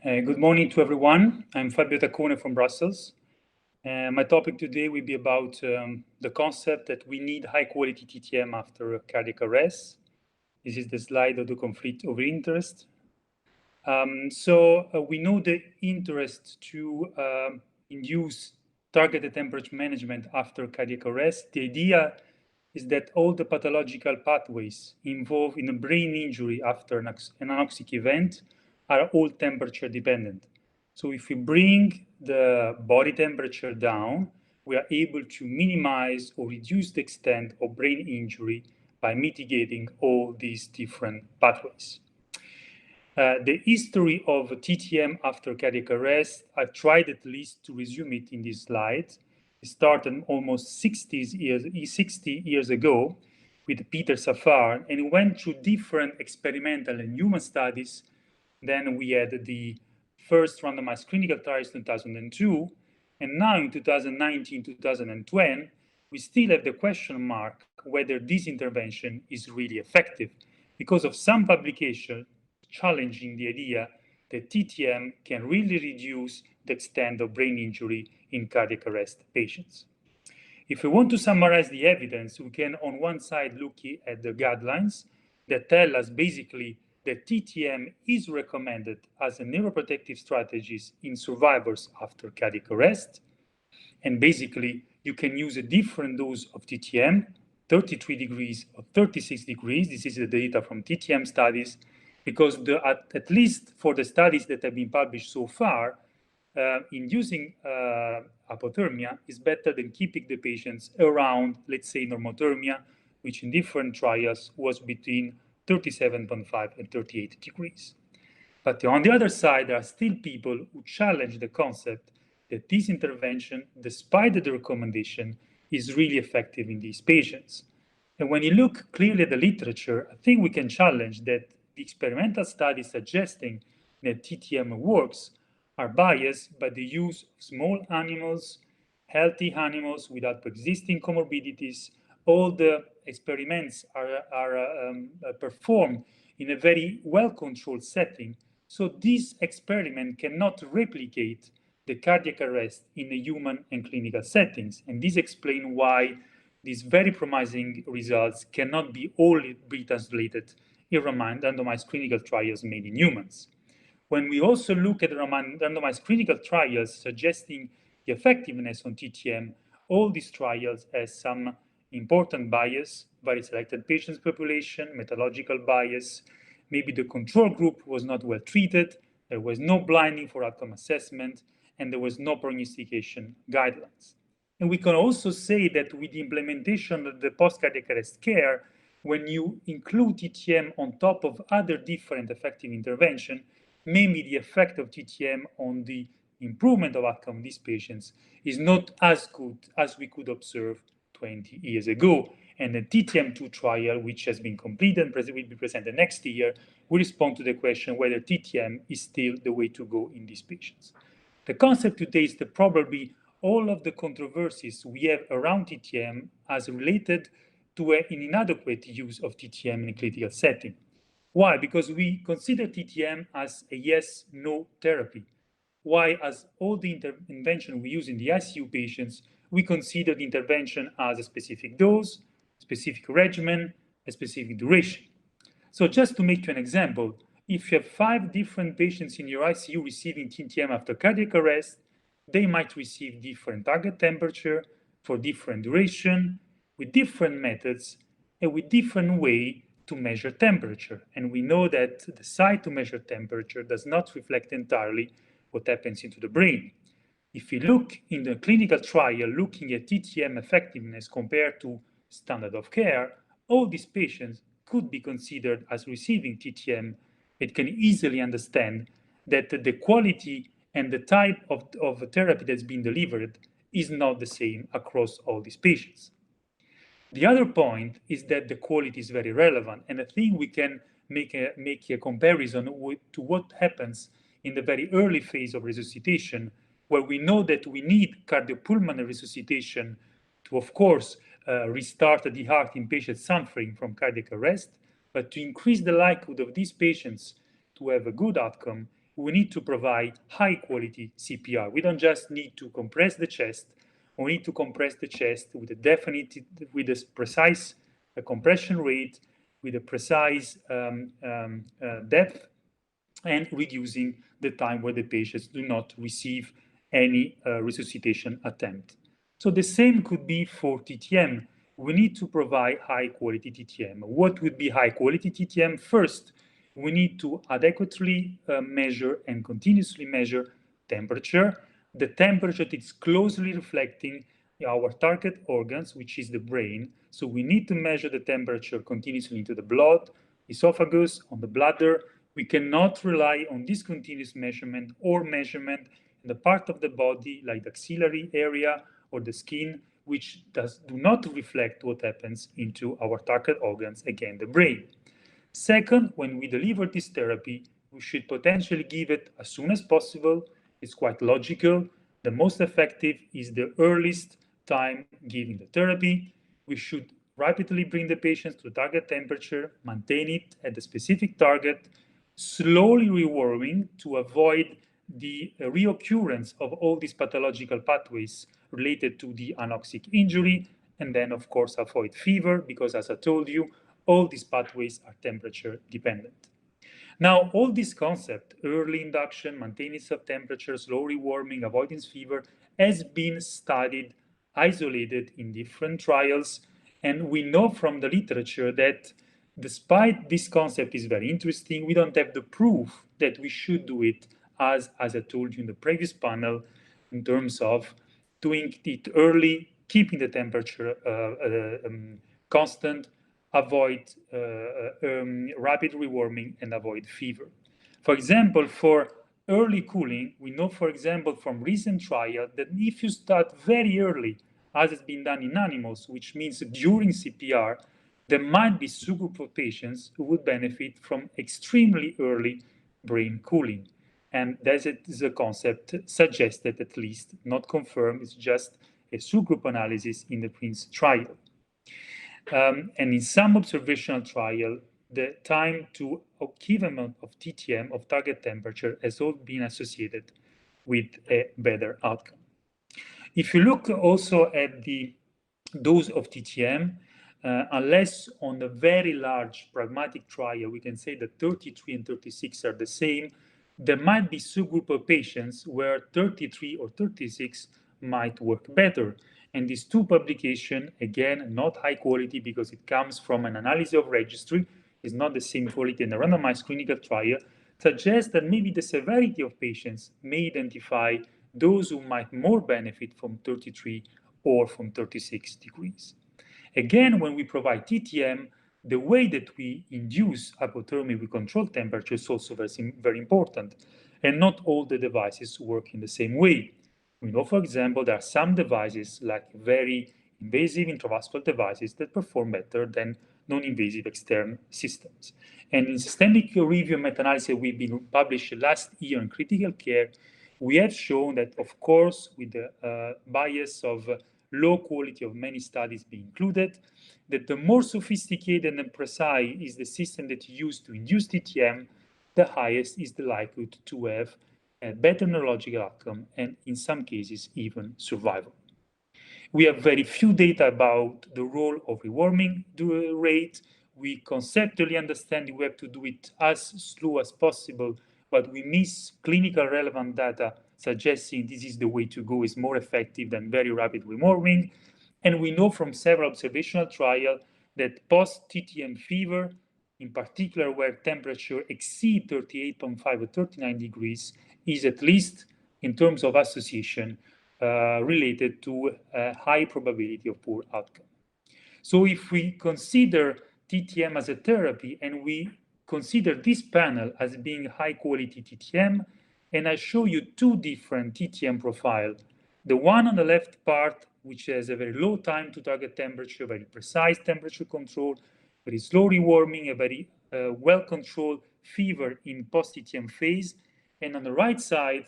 Good morning to everyone. I'm Fabio Taccone from Brussels. My topic today will be about the concept that we need high-quality TTM after cardiac arrest. This is the slide of the conflict of interest. We know the interest to induce targeted temperature management after cardiac arrest. The idea is that all the pathological pathways involved in a brain injury after an anoxic event are all temperature dependent. So if we bring the body temperature down, we are able to minimize or reduce the extent of brain injury by mitigating all these different pathways. The history of TTM after cardiac arrest, I've tried at least to resume it in this slide. It started almost 60 years ago with Peter Safar, and it went through different experimental and human studies. Then we had the first randomized clinical trials in 2002, and now in 2019, 2020, we still have the question mark whether this intervention is really effective because of some publication challenging the idea that TTM can really reduce the extent of brain injury in cardiac arrest patients. If we want to summarize the evidence, we can on one side look at the guidelines that tell us basically that TTM is recommended as a neuroprotective strategy in survivors after cardiac arrest. And basically, you can use a different dose of TTM, 33 degrees or 36 degrees. This is the data from TTM studies, because at least for the studies that have been published so far, inducing hypothermia is better than keeping the patients around, let's say, normothermia, which in different trials was between 37.5 and 38 degrees. But on the other side, there are still people who challenge the concept that this intervention, despite the recommendation, is really effective in these patients. And when you look clearly at the literature, I think we can challenge that the experimental studies suggesting that TTM works are biased by the use of small animals, healthy animals without pre-existing comorbidities. All the experiments are performed in a very well-controlled setting. So this experiment cannot replicate the cardiac arrest in the human and clinical settings. And this explains why these very promising results cannot be only translated in randomized clinical trials made in humans. When we also look at randomized clinical trials suggesting the effectiveness on TTM, all these trials have some important bias, very selected patients population, methodological bias. Maybe the control group was not well treated, there was no blinding for outcome assessment, and there was no prognostication guidelines. And we can also say that with the implementation of the post-cardiac arrest care, when you include TTM on top of other different effective intervention, maybe the effect of TTM on the improvement of outcome of these patients is not as good as we could observe 20 years ago. And the TTM2 trial, which has been completed and will be presented next year, will respond to the question whether TTM is still the way to go in these patients. The concept today is that probably all of the controversies we have around TTM as related to an inadequate use of TTM in a clinical setting. Why? Because we consider TTM as a yes-no therapy. Why, as all the intervention we use in the ICU patients, we consider the intervention as a specific dose, specific regimen, a specific duration. So just to make you an example, if you have 5 different patients in your ICU receiving TTM after cardiac arrest, they might receive different target temperature for different duration, with different methods, and with different way to measure temperature. And we know that the site to measure temperature does not reflect entirely what happens into the brain. If you look in the clinical trial looking at TTM effectiveness compared to standard of care, all these patients could be considered as receiving TTM. It can easily understand that the quality and the type of therapy that's been delivered is not the same across all these patients. The other point is that the quality is very relevant, and I think we can make a comparison to what happens in the very early phase of resuscitation, where we know that we need cardiopulmonary resuscitation to, of course, restart the heart in patients suffering from cardiac arrest, but to increase the likelihood of these patients to have a good outcome, we need to provide high-quality CPR. We don't just need to compress the chest, we need to compress the chest with a precise compression rate, with a precise depth, and reducing the time where the patients do not receive any resuscitation attempt. So the same could be for TTM. We need to provide high quality TTM. What would be high quality TTM? First, we need to adequately measure and continuously measure temperature. The temperature is closely reflecting our target organs, which is the brain. So we need to measure the temperature continuously into the blood, esophagus, on the bladder. We cannot rely on discontinuous measurement or measurement in the part of the body like the axillary area or the skin, which do not reflect what happens into our target organs, again, the brain. Second, when we deliver this therapy, we should potentially give it as soon as possible. It's quite logical. The most effective is the earliest time giving the therapy. We should rapidly bring the patients to target temperature, maintain it at the specific target, slowly rewarming to avoid the reoccurrence of all these pathological pathways related to the anoxic injury, and then, of course, avoid fever, because as I told you, all these pathways are temperature dependent. Now, all this concept, early induction, maintenance of temperature, slow rewarming, avoidance fever, has been studied, isolated in different trials, and we know from the literature that despite this concept is very interesting, we don't have the proof that we should do it as I told you in the previous panel, in terms of doing it early, keeping the temperature constant, avoid rapid rewarming, and avoid fever. For example, for early cooling, we know, for example, from recent trial that if you start very early, as has been done in animals, which means during CPR, there might be subgroup of patients who would benefit from extremely early brain cooling. And that is a concept suggested, at least, not confirmed, it's just a subgroup analysis in the PRINCE trial. And in some observational trial, the time to achievement of TTM, of target temperature, has all been associated with a better outcome. If you look also at the dose of TTM, unless on a very large pragmatic trial, we can say that 33 and 36 are the same, there might be subgroup of patients where 33 or 36 might work better. And these two publications, again, not high quality because it comes from an analysis of registry, is not the same quality in a randomized clinical trial, suggest that maybe the severity of patients may identify those who might more benefit from 33 or from 36 degrees. Again, when we provide TTM, the way that we induce hypothermia with controlled temperature is also very important, and not all the devices work in the same way. We know, for example, there are some devices, like very invasive intravascular devices, that perform better than non-invasive external systems. And in systemic review meta-analysis we've been published last year in critical care, we have shown that, of course, with the bias of low quality of many studies being included, that the more sophisticated and precise is the system that you use to induce TTM, the highest is the likelihood to have a better neurological outcome, and in some cases, even survival. We have very few data about the role of rewarming rate. We conceptually understand we have to do it as slow as possible, but we miss clinical relevant data suggesting this is the way to go, is more effective than very rapid rewarming. And we know from several observational trials that post-TTM fever, in particular where temperature exceeds 38.5 or 39 degrees, is at least in terms of association related to a high probability of poor outcome. So if we consider TTM as a therapy and we consider this panel as being high quality TTM, and I show you two different TTM profiles. The one on the left part, which has a very low time to target temperature, very precise temperature control, very slow rewarming, a very well-controlled fever in post-TTM phase. And on the right side,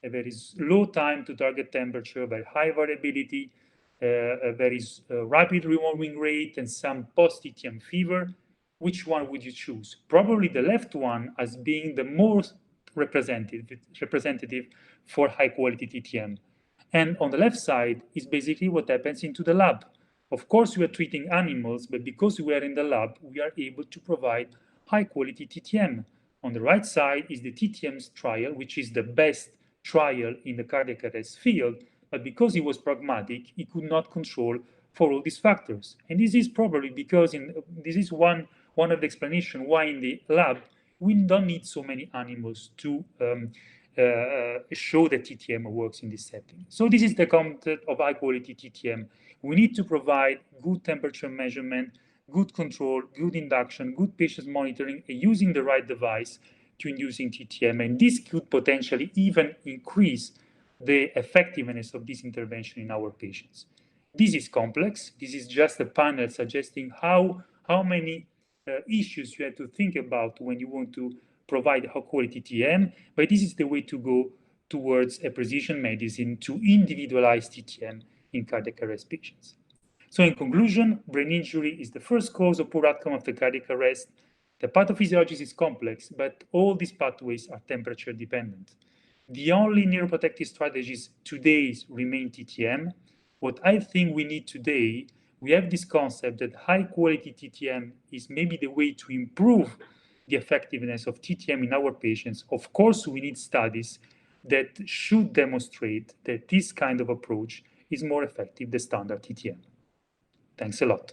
a very low time to target temperature, very high variability, a very rapid rewarming rate, and some post-TTM fever. Which one would you choose? Probably the left one as being the most representative for high-quality TTM. And on the left side is basically what happens into the lab. Of course, we are treating animals, but because we are in the lab, we are able to provide high-quality TTM. On the right side is the TTM's trial, which is the best trial in the cardiac arrest field, but because he was pragmatic, he could not control for all these factors. And this is probably because this is one of the explanations why in the lab we don't need so many animals to show that TTM works in this setting. So this is the concept of high quality TTM. We need to provide good temperature measurement, good control, good induction, good patient monitoring, and using the right device to inducing TTM. And this could potentially even increase the effectiveness of this intervention in our patients. This is complex. This is just a panel suggesting how many issues you have to think about when you want to provide high quality TTM, but this is the way to go towards a precision medicine to individualize TTM in cardiac arrest patients. So in conclusion, brain injury is the first cause of poor outcome after cardiac arrest. The pathophysiology is complex, but all these pathways are temperature dependent. The only neuroprotective strategies today remain TTM. What I think we need today, we have this concept that high quality TTM is maybe the way to improve the effectiveness of TTM in our patients. Of course, we need studies that should demonstrate that this kind of approach is more effective than standard TTM. Thanks a lot.